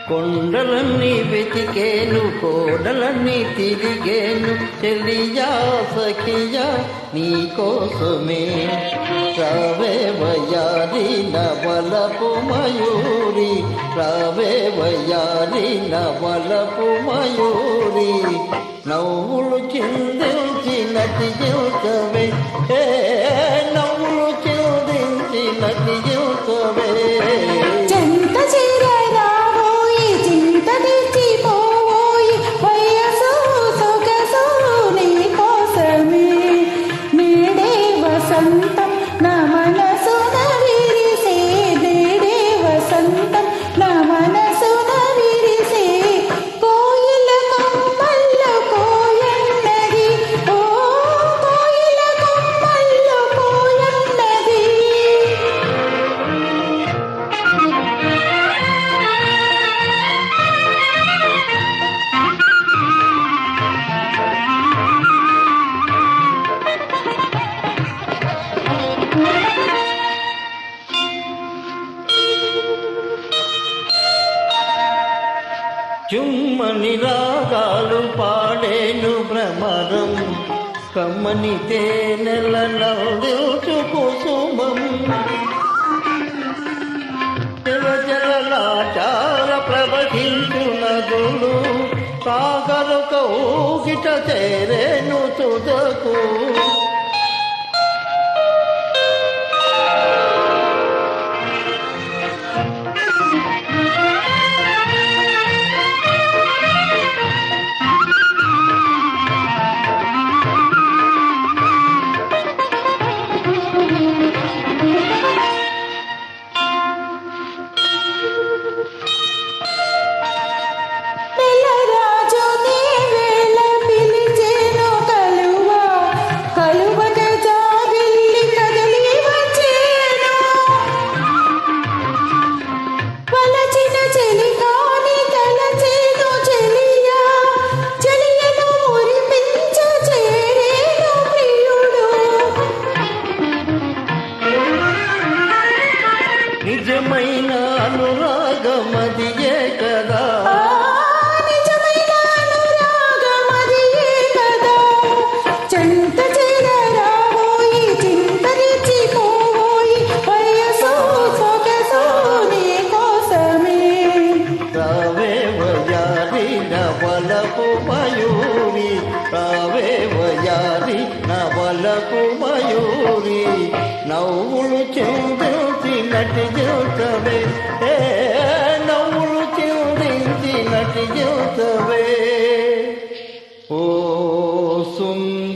కొండలన్నీ వెతికేను కోడలన్నీ తిరిగేను చెలియా సఖియా నీకోసమే రావే వయ్యారి నవలపు మయూరి రావే వయ్యారి నవలపు మయూరి నవ్వులు చిందించి నటించవే నవ్వులు చిందించి నటించవే చుమ్మని రాగాలు పాడేను భ్రమరం కమ్మని తేనెల నవ్వుచు కుసుమం జలజలలాచార ప్రవహించు నదులు సాగరు కౌగిట చేరేను తుదకు నిజమైన అనురాగమదియే కదా నిజమైన అనురాగమదియే కదా చెంత చేరరావోయి చింతరిచిపోయి వయసు సొగసు నీ కోసమే రావే వయారి నవలపు మయూరి రావే వయారి నవలపు మయూరి నవ్వులు చిందించి నటించవే నవ్వులు చిందించి నటించవే ఓ సుందరి